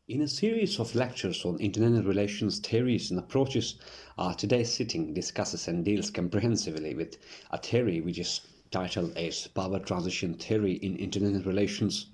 In a series of lectures on international relations theories and approaches, today's sitting discusses and deals comprehensively with a theory which is titled as Power Transition Theory in International Relations.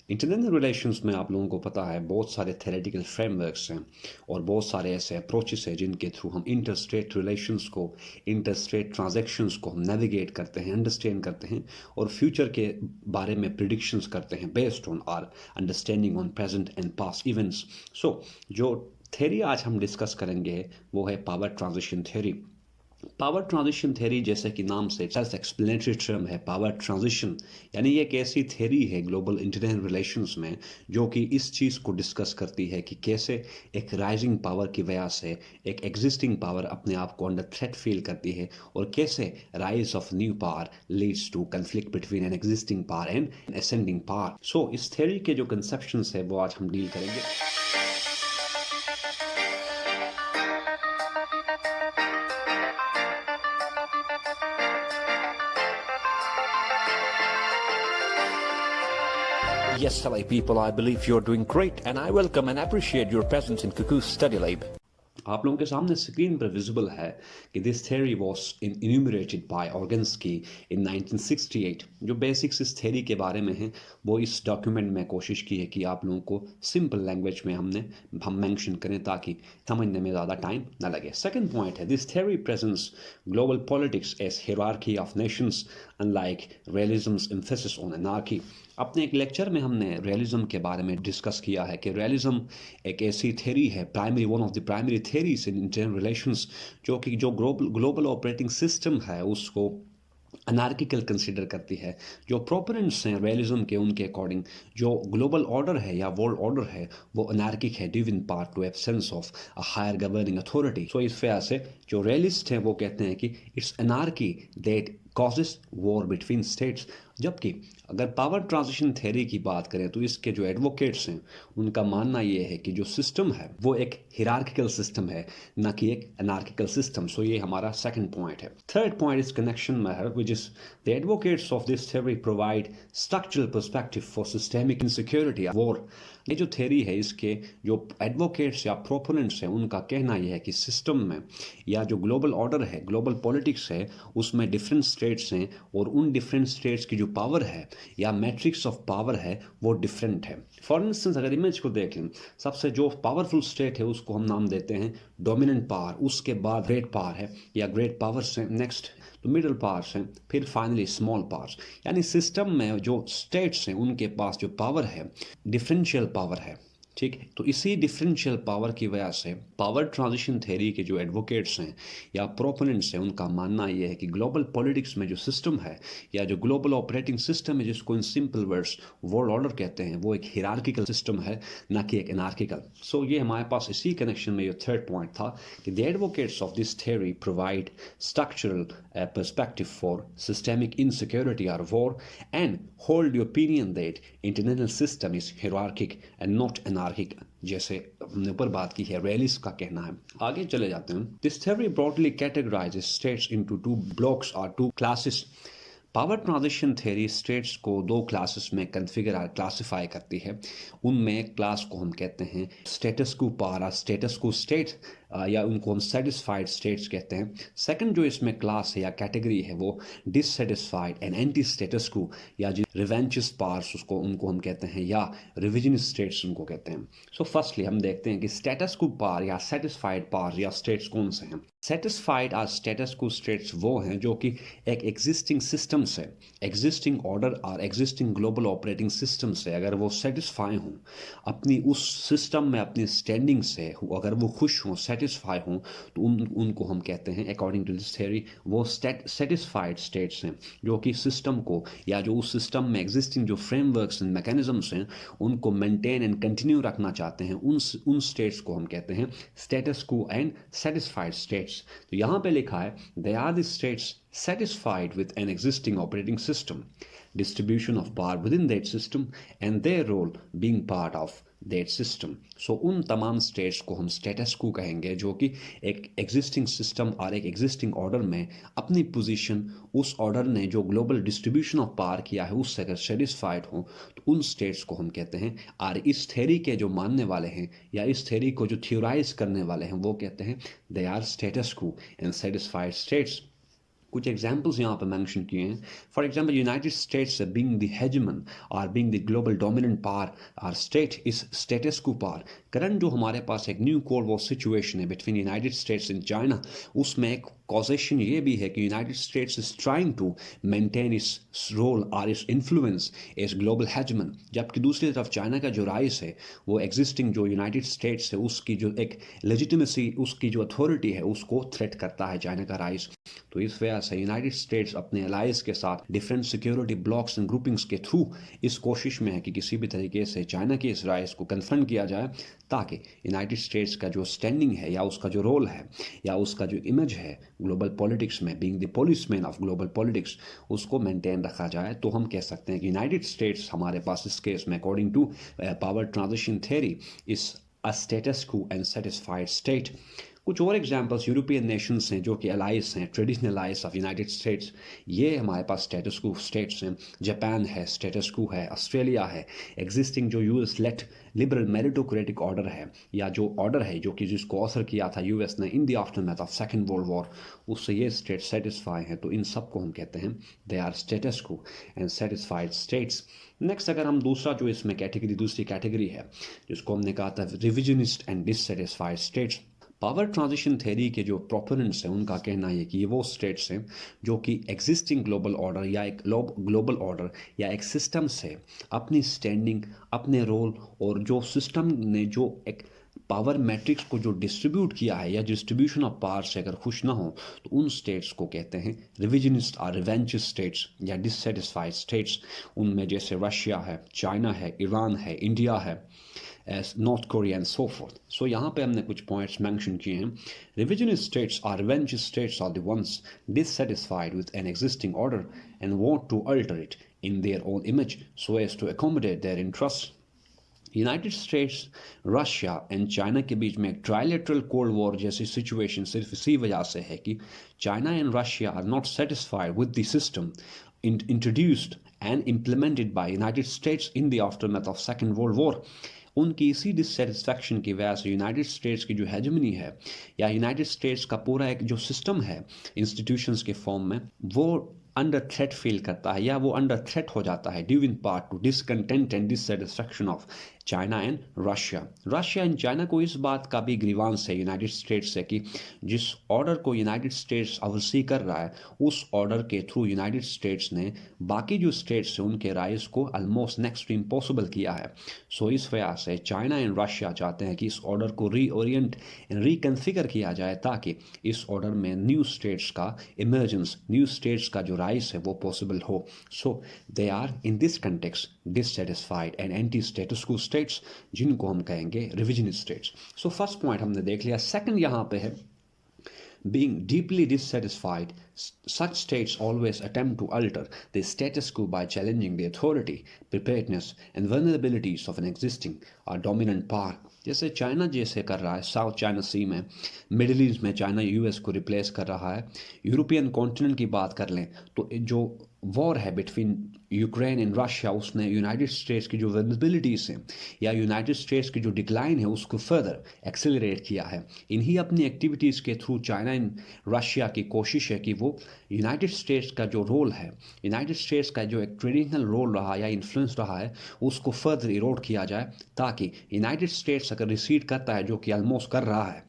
International relations में आप लोगों को पता है बहुत सारे theoretical frameworks हैं और बहुत सारे ऐसे अप्रोचेस हैं जिनके थ्रू हम इंटरस्टेट रिलेशंस को, इंटरस्टेट ट्रांजैक्शंस को हम नेविगेट करते हैं, अंडरस्टैंड करते हैं और फ्यूचर के बारे में प्रिडिक्शंस करते हैं based on our understanding on present and past events. So जो थ्योरी आज हम डिस्कस करेंगे वो है power transition theory. Power transition theory जैसे कि नाम से सेल्फ एक्सप्लेनेटरी टर्म है पावर ट्रांजिशन, यानी ये एक ऐसी थ्योरी है ग्लोबल इंटरनेशनल रिलेशंस में जो कि इस चीज़ को डिस्कस करती है कि कैसे एक राइजिंग पावर की वजह से एक एग्जिस्टिंग पावर अपने आप को अंडर थ्रेट फील करती है और कैसे rise of new power leads to conflict between an existing power and ascending power. So इस थ्योरी के जो कंसेप्शंस है वो आज हम डील करेंगे। Yes, hello people, I believe you're doing great and I welcome and appreciate your presence in Cuckoo's Study Lab. आप लोगों के सामने स्क्रीन पर विजिबल है कि this theory was enumerated by Organski in 1968। जो बेसिक्स इस थ्योरी के बारे में हैं वो इस डॉक्यूमेंट में कोशिश की है कि आप लोगों को सिंपल लैंग्वेज में हम मेंशन करें ताकि समझने में ज़्यादा टाइम ना लगे। सेकंड पॉइंट है this theory presents global politics as hierarchy of nations unlike realism's emphasis on anarchy. अपने एक लेक्चर में हमने रियलिज्म के बारे में डिस्कस किया है कि रियलिज्म एक ऐसी थ्योरी है, primary one of the primary theories in international relations, जो कि जो ग्लोबल ऑपरेटिंग सिस्टम है उसको अनार्किकल कंसिडर करती है। जो प्रोपोनेंट्स हैं रियलिज्म के उनके अकॉर्डिंग जो ग्लोबल ऑर्डर है या वर्ल्ड ऑर्डर है वो अनार्किक है due in part to absence of a higher governing authority. So इस वजह से जो रियलिस्ट हैं वो कहते हैं कि it's anarchy that causes war between states. जबकि अगर पावर ट्रांजिशन थ्योरी की बात करें तो इसके जो एडवोकेट्स हैं उनका मानना ये है कि जो सिस्टम है वो एक हिरार्किकल सिस्टम है, ना कि एक अनार्किकल सिस्टम। सो ये हमारा सेकंड पॉइंट है। थर्ड पॉइंट इस कनेक्शन में है which is the advocates of this theory provide structural perspective for systemic insecurity war. ये जो थ्योरी है इसके जो एडवोकेट्स या प्रोपोनेंट्स हैं उनका कहना यह है कि सिस्टम में या जो ग्लोबल ऑर्डर है, ग्लोबल पॉलिटिक्स है, उसमें डिफरेंट स्टेट्स हैं और उन डिफरेंट स्टेट्स की जो पावर है या मैट्रिक्स ऑफ पावर है वो डिफरेंट है। फॉर इंस्टेंस अगर इमेज को देख लें, सबसे जो पावरफुल स्टेट है उसको हम नाम देते हैं डोमिनेंट पावर, उसके बाद ग्रेट पावर है या ग्रेट पावर्स हैं, नेक्स्ट तो मिडिल पावर्स हैं, फिर फाइनली स्मॉल पावर्स। यानी सिस्टम में जो स्टेट्स हैं उनके पास जो पावर है डिफरेंशियल पावर है, ठीक है। तो इसी डिफरेंशियल पावर की वजह से पावर ट्रांजिशन थ्योरी के जो एडवोकेट्स हैं या प्रोपोनेंट्स हैं उनका मानना यह है कि ग्लोबल पॉलिटिक्स में जो सिस्टम है या जो ग्लोबल ऑपरेटिंग सिस्टम है जिसको in simple words world order कहते हैं वो एक हिरार्किकल सिस्टम है, ना कि एक एनार्किकल। सो ये हमारे पास इसी कनेक्शन में ये थर्ड पॉइंट था कि the advocates of this theory provide structural perspective for systemic insecurity और war and hold the opinion that international system is hierarchic and not anarchic, जैसे हमने ऊपर बात की है रियलिस्ट का कहना है। आगे चले जाते हैं। This theory broadly categorizes states into two blocks और two classes. Power transition theory states को दो क्लासेस में कन्फिगर और क्लासिफाई करती है। उनमें एक क्लास को हम कहते हैं स्टेटस को पावर, स्टेटस को स्टेट या उनको हम सेटिस्फाइड स्टेट्स कहते हैं। सेकंड जो इसमें क्लास है या कैटेगरी है वो डिससेटिस्फाइड एंड एंटी स्टेटस को या जो रिवेंचस पार्स उसको उनको हम कहते हैं या रिविजन स्टेट्स उनको कहते हैं। सो फर्स्टली हम देखते हैं कि स्टेटस को पार या सेटिस्फाइड पार या स्टेट्स कौन से हैं। सेटिस्फाइड और स्टेटस को स्टेट्स वो हैं जो कि एक एग्जिस्टिंग सिस्टम से, एग्जिस्टिंग ऑर्डर और एग्जिस्टिंग ग्लोबल ऑपरेटिंग सिस्टम से अगर वो सेटिस्फाई हों, अपनी उस सिस्टम में अपनी स्टैंडिंग से अगर वो खुश हों, सेटिस्फाई हों, तो उनको हम कहते हैं अकॉर्डिंग टू दिस थ्योरी वो सेटिस्फाइड स्टेट्स हैं जो कि सिस्टम को या जो उस सिस्टम में एग्जिस्टिंग जो फ्रेमवर्क्स एंड मैकेनिज्म्स हैं उनको मेंटेन एंड कंटिन्यू रखना चाहते हैं। उन स्टेट्स को हम कहते हैं status quo and satisfied states. तो यहां पे लिखा है they are the states satisfied with an existing operating system, distribution of power within that system, and their role being part of that system. So उन तमाम स्टेट्स को हम status को कहेंगे जो कि एक एग्जिस्टिंग सिस्टम और एक एग्जिस्टिंग ऑर्डर में अपनी पोजीशन उस ऑर्डर ने जो ग्लोबल डिस्ट्रीब्यूशन ऑफ पावर किया है उससे अगर सेटिस्फाइड हो तो उन स्टेट्स को हम कहते हैं। और इस थ्योरी के जो मानने वाले हैं या इस थ्योरी को जो थ्योराइज करने वाले हैं वो कहते हैं they are status quo and satisfied states. कुछ एग्जाम्पल्स यहाँ पर मेंशन किए हैं। For example United States being the hegemon और being the global dominant power और state is status quo power. Current जो हमारे पास एक न्यू कोल्ड वॉर सिचुएशन है between United States and China, उसमें एक कॉजेशन ये भी है कि United States is trying to maintain इस रोल और इस इन्फ्लुएंस एज ग्लोबल हेजमन, जबकि दूसरी तरफ चाइना का जो राइस है वो एग्जिस्टिंग जो यूनाइटेड स्टेट्स है उसकी जो एक लेजिटिमेसी, उसकी जो अथॉरिटी है उसको थ्रेट करता है चाइना का राइस। तो इस वजह से यूनाइटेड स्टेट्स अपने अलाइज के साथ different security blocks and groupings के थ्रू इस कोशिश में है कि किसी भी तरीके से चाइना के इस राइस को कन्फ्रंट किया जाए ताकि यूनाइटेड स्टेट्स का जो स्टैंडिंग है या उसका जो रोल है या उसका जो इमेज है ग्लोबल पॉलिटिक्स में being the policeman of global politics उसको मेंटेन रखा जाए। तो हम कह सकते हैं कि यूनाइटेड स्टेट्स हमारे पास इस केस में according to power transition theory is a status quo and satisfied state. कुछ और एग्जांपल्स यूरोपियन नेशंस हैं जो कि अलाइज हैं, traditional allies of United States, ये हमारे पास स्टेटस को स्टेट्स हैं। जापान है, स्टेटस को है। ऑस्ट्रेलिया है, एग्जिस्टिंग जो US led liberal meritocratic order है या जो ऑर्डर है जो कि जिसको ऑथर किया था यूएस ने इन the aftermath of second world war, उससे ये स्टेट सेटिस्फाई हैं। तो इन सब को हम कहते हैं they are status quo and satisfied states. Next अगर हम दूसरा जो इसमें कैटेगरी दूसरी कैटेगरी है जिसको हमने कहा था revisionist and dissatisfied states. Power transition theory के जो प्रोपोनेंट्स हैं उनका कहना है कि ये वो स्टेट्स हैं जो कि एग्जिस्टिंग ग्लोबल ऑर्डर या एक ग्लोबल ऑर्डर या एक सिस्टम से अपनी स्टैंडिंग, अपने रोल और जो सिस्टम ने जो एक पावर मैट्रिक्स को जो डिस्ट्रीब्यूट किया है या डिस्ट्रीब्यूशन ऑफ पावर से अगर खुश ना हो तो उन स्टेट्स को कहते हैं रिविजनिस्ट और रिवेंजिस्ट स्टेट्स या डिससेटिस्फाइड स्टेट्स। उनमें जैसे रशिया है, चाइना है, ईरान है, इंडिया है, as North Korea and so forth. So यहाँ पे हमने कुछ points mention किए हैं। Revisionist states or revanchist states are the ones dissatisfied with an existing order and want to alter it in their own image so as to accommodate their interests. United States, Russia and China के बीच में एक trilateral cold war जैसी situation सिर्फ इसी वजह से है कि China and Russia are not satisfied with the system introduced and implemented by United States in the aftermath of second world war. उनकी इसी डिससेटिस्फैक्शन की वजह से यूनाइटेड स्टेट्स की जो हेजमनी है या यूनाइटेड स्टेट्स का पूरा एक जो सिस्टम है इंस्टीट्यूशंस के फॉर्म में वो अंडर थ्रेट फील करता है या वो अंडर थ्रेट हो जाता है due in part to discontent and dissatisfaction of China and Russia. Russia and China को इस बात का भी ग्रीवांस है यूनाइटेड स्टेट्स से कि जिस ऑर्डर को यूनाइटेड स्टेट्स ओवरसी कर रहा है उस ऑर्डर के थ्रू यूनाइटेड स्टेट्स ने बाकी जो स्टेट्स हैं उनके राइज को ऑलमोस्ट नेक्स्ट टू इम्पॉसिबल किया है। सो इस वजह से चाइना एंड रशिया चाहते हैं कि इस ऑर्डर को रीओरिएंट एंड रिकन्फिगर किया जाए ताकि इस ऑर्डर में न्यू स्टेट्स का इमर्जेंस, न्यू स्टेट्स का जो राइज है वो पॉसिबल हो। So they are in this context dissatisfied and anti status quo states जिनको हम कहेंगे revisionist states. So first point हमने देख लिया। सेकंड यहाँ पे है being deeply dissatisfied, such states always attempt to alter the status quo by challenging the authority, preparedness and vulnerabilities of an existing or dominant power. जैसे China जैसे कर रहा है साउथ चाइना सी में, मिडिल ईस्ट में चाइना यूएस को replace कर रहा है। यूरोपियन कॉन्टिनेंट की बात कर लें तो जो वॉर है बिटवीन यूक्रेन एंड रशिया उसने यूनाइटेड स्टेट्स की जो वेनेबिलिटीज़ हैं या यूनाइटेड स्टेट्स की जो डिक्लाइन है उसको फर्दर एक्सेलरेट किया है। इन्हीं अपनी एक्टिविटीज़ के थ्रू चाइना एंड रशिया की कोशिश है कि वो यूनाइटेड स्टेट्स का जो रोल है, यूनाइटेड स्टेट्स का जो एक ट्रेडिशनल रोल रहा या इन्फ्लुएंस रहा है उसको फर्दर इरोड किया जाए ताकि यूनाइटेड स्टेट्स अगर रिसीड करता है जो कि ऑलमोस्ट कर रहा है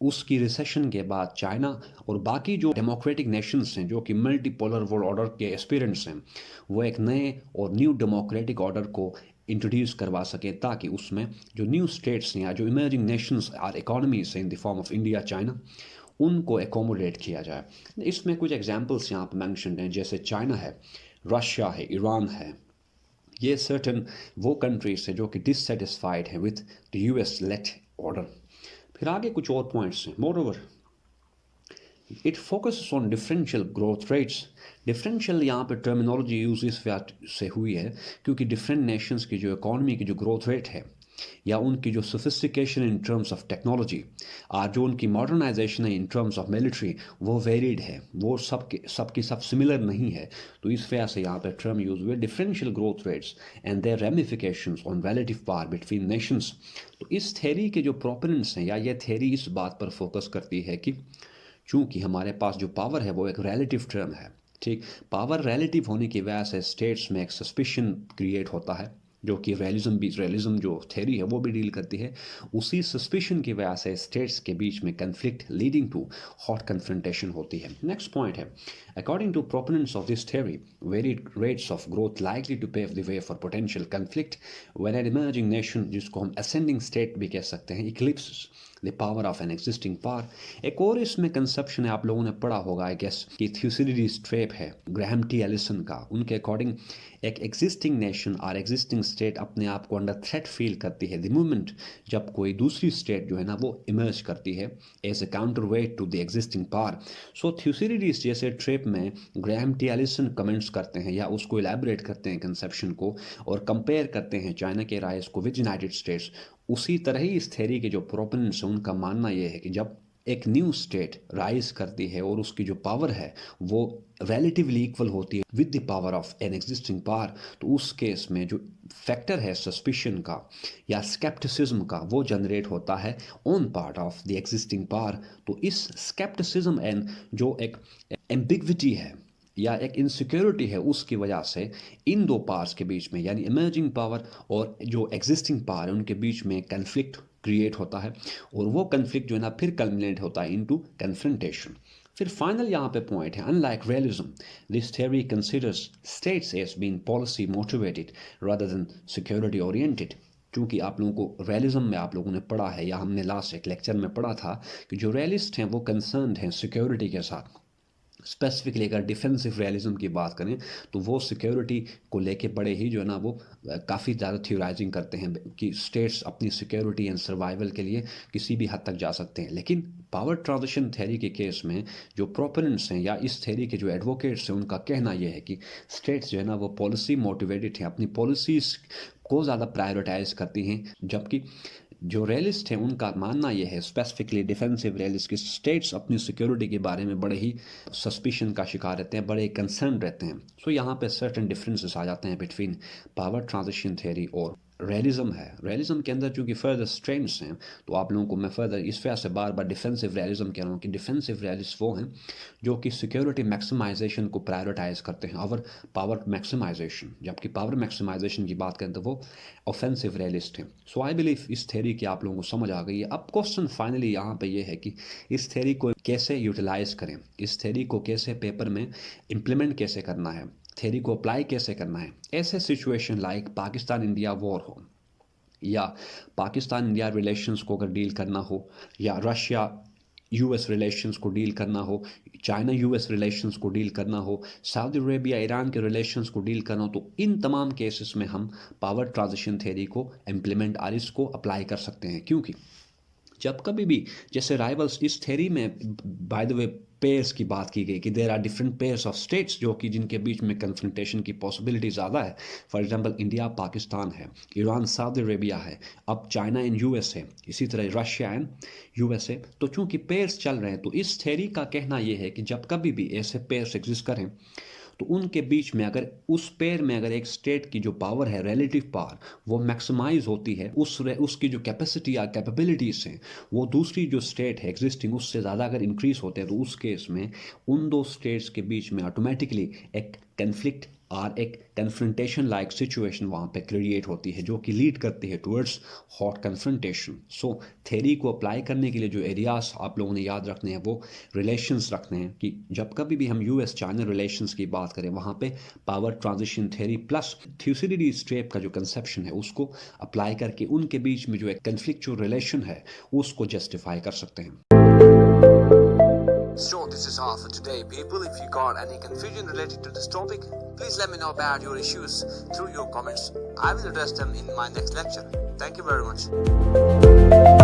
उसकी रिसेशन के बाद चाइना और बाकी जो डेमोक्रेटिक नेशंस हैं जो कि मल्टीपोलर वर्ल्ड ऑर्डर के एस्पिरेंट्स हैं वो एक नए और न्यू डेमोक्रेटिक ऑर्डर को इंट्रोड्यूस करवा सके ताकि उसमें जो न्यू स्टेट्स हैं या जो इमर्जिंग नेशंस और इकोनॉमीज हैं in the form of India, China, उनको एकोमोडेट किया जाए। इसमें कुछ एग्जाम्पल्स यहाँ पर मैंशन हैं जैसे चाइना है, रशिया है, ईरान है। ये सर्टन वो कंट्रीज हैं जो कि डिससेटिस्फाइड हैं with the US led order. फिर आगे कुछ और पॉइंट्स हैं। Moreover it focuses on differential growth rates. Differential यहाँ पे टर्मिनोलॉजी यूज इस वजह से हुई है क्योंकि डिफरेंट नेशंस की जो इकॉनमी की जो ग्रोथ रेट है या उनकी जो sophistication in terms of technology और जो उनकी मॉडर्नाइजेशन है इन टर्म्स ऑफ मिलिट्री वो वेरिड है, वो सबकी सब सिमिलर नहीं है। तो इस वजह से यहाँ पे टर्म यूज हुए differential growth rates and their ramifications on relative power between nations. तो इस थ्योरी के जो प्रोपोनेंट्स हैं या ये थ्योरी इस बात पर फोकस करती है कि चूंकि हमारे पास जो पावर है वो एक रिलेटिव टर्म है, ठीक, पावर रिलेटिव होने की वजह से स्टेट्स में एक सस्पिशन क्रिएट होता है, जो कि रियलिज्म जो थ्योरी है वो भी डील करती है। उसी सस्पिशन की वजह से स्टेट्स के बीच में conflict leading to hot confrontation होती है। नेक्स्ट पॉइंट है, according to proponents of this theory varied rates of growth likely to pave the way for potential conflict when an emerging nation, जिसको हम असेंडिंग स्टेट भी कह सकते हैं, eclipses the power of an existing power. एक और इसमें conception है, आप लोगों ने पढ़ा होगा आई गेस, कि थ्यूसिडिडीज ट्रैप है ग्राहम टी एलिसन का। उनके अकॉर्डिंग एक एग्जिस्टिंग नेशन और एग्जिस्टिंग स्टेट अपने आप को अंडर थ्रेट फील करती है द मोमेंट जब कोई दूसरी स्टेट जो है ना वो इमर्ज करती है as a counterweight to the existing power. So Thucydides जैसे ट्रैप में ग्राहम टी एलिसन कमेंट्स करते हैं या उसको इलेबोरेट करते हैं कंसेप्शन को और कंपेयर करते हैं चाइना के राइज को विद यूनाइटेड स्टेट्स। उसी तरह ही इस थ्योरी के जो प्रोपोनेंट्स हैं उनका मानना यह है कि जब एक न्यू स्टेट राइज करती है और उसकी जो पावर है वो रिलेटिवली इक्वल होती है with the power of an existing power, तो उस केस में जो फैक्टर है सस्पिशन का या स्केप्टिसिज्म का वो जनरेट होता है on part of the existing power. तो इस स्केप्टिसिज्म एंड जो एक एम्बिग्विटी है या एक इनसिक्योरिटी है उसकी वजह से इन दो पावर्स के बीच में यानी इमर्जिंग पावर और जो एग्जिस्टिंग पावर है उनके बीच में कन्फ्लिक्ट क्रिएट होता है और वो कन्फ्लिक्ट जो है ना फिर कल्मिनेट होता है इनटू कन्फ्रंटेशन। फिर फाइनल यहाँ पे पॉइंट है, unlike realism this theory considers states as being policy motivated rather than security oriented. क्योंकि आप लोगों को रियलिज्म में आप लोगों ने पढ़ा है या हमने लास्ट एक लेक्चर में पढ़ा था कि जो रियलिस्ट हैं वो कंसर्न्ड हैं सिक्योरिटी के साथ। स्पेसिफिकली अगर डिफेंसिव रियलिज्म की बात करें तो वो सिक्योरिटी को लेके बड़े ही जो है ना वो काफ़ी ज़्यादा थ्योराइजिंग करते हैं कि स्टेट्स अपनी सिक्योरिटी एंड सर्वाइवल के लिए किसी भी हद तक जा सकते हैं। लेकिन पावर ट्रांजिशन थ्योरी के केस में जो प्रोपोनेंट्स हैं या इस थ्योरी के जो एडवोकेट्स हैं उनका कहना यह है कि स्टेट्स जो है ना वो पॉलिसी मोटिवेटेड हैं, अपनी पॉलिसीज़ को ज़्यादा प्रायोरिटाइज करती हैं, जबकि जो रियलिस्ट हैं उनका मानना यह है स्पेसिफिकली डिफेंसिव रियलिस्ट की स्टेट्स अपनी सिक्योरिटी के बारे में बड़े ही सस्पिशन का शिकार रहते हैं, बड़े कंसर्न रहते हैं। सो यहाँ पे सर्टेन डिफरेंसेस आ जाते हैं बिटवीन पावर ट्रांजिशन थ्योरी और रियलिज्म है। रियलिज्म के अंदर चूंकि फर्दर स्ट्रेंथ्स हैं तो आप लोगों को मैं फर्दर इस वजह से बार बार डिफेंसिव रियलिज्म कह रहा हूँ कि डिफेंसिव रियलिस्ट वो हैं जो कि सिक्योरिटी मैक्सिमाइजेशन को प्रायोरिटाइज करते हैं और पावर मैक्सिमाइजेशन, जबकि पावर मैक्सिमाइजेशन की बात करें तो वो ऑफेंसिव रियलिस्ट हैं। सो आई बिलीव इस थ्योरी की आप लोगों को समझ आ गई है। अब क्वेश्चन फाइनली यहाँ पे ये है कि इस थ्योरी को कैसे यूटिलाइज करें, इस थ्योरी को कैसे पेपर में इम्प्लीमेंट कैसे करना है, थ्योरी को अप्लाई कैसे करना है ऐसे situation like Pakistan India war हो या पाकिस्तान इंडिया रिलेशंस को अगर डील करना हो या रशिया यूएस रिलेशंस को डील करना हो, चाइना यूएस रिलेशंस को डील करना हो, सऊदी अरेबिया ईरान के रिलेशंस को डील करना हो, तो इन तमाम केसेस में हम पावर ट्रांजिशन थ्योरी को इम्प्लीमेंट और इसको अप्लाई कर सकते हैं। क्योंकि जब कभी भी जैसे राइवल्स इस थ्योरी में बाय द वे पेयर्स की बात की गई कि there are different pairs of states जो कि जिनके बीच में कन्फ्रंटेशन की पॉसिबिलिटी ज़्यादा है। फॉर एग्जांपल इंडिया पाकिस्तान है, ईरान सऊदी अरेबिया है, अब चाइना एंड यूएस है, इसी तरह रशिया एंड यूएसए। तो चूंकि पेयर्स चल रहे हैं तो इस थ्योरी का कहना यह है कि जब कभी भी ऐसे पेयर्स एग्जिस्ट करें तो उनके बीच में अगर उस पेयर में अगर एक स्टेट की जो पावर है रिलेटिव पावर वो मैक्सिमाइज होती है, उसकी जो कैपेसिटी या कैपेबिलिटीज हैं वो दूसरी जो स्टेट है एग्जिस्टिंग उससे ज़्यादा अगर इंक्रीज होते हैं तो उस केस में उन दो स्टेट्स के बीच में ऑटोमेटिकली एक कन्फ्लिक्ट और एक कन्फ्रंटेशन लाइक सिचुएशन वहाँ पे क्रिएट होती है जो कि लीड करती है टुवर्ड्स हॉट कन्फ्रंटेशन। सो थ्योरी को अप्लाई करने के लिए जो एरियाज आप लोगों ने याद रखने हैं वो रिलेशंस रखने हैं कि जब कभी भी हम यूएस चाइना रिलेशंस की बात करें वहाँ पे power transition theory plus Thucydides trap का जो कंसेप्शन है उसको अप्लाई करके उनके बीच में जो एक कन्फ्लिक्चुअल रिलेशन है उसको जस्टिफाई कर सकते हैं। So this is all for today, people. If you got any confusion related to this topic, please let me know about your issues through your comments. I will address them in my next lecture. Thank you very much.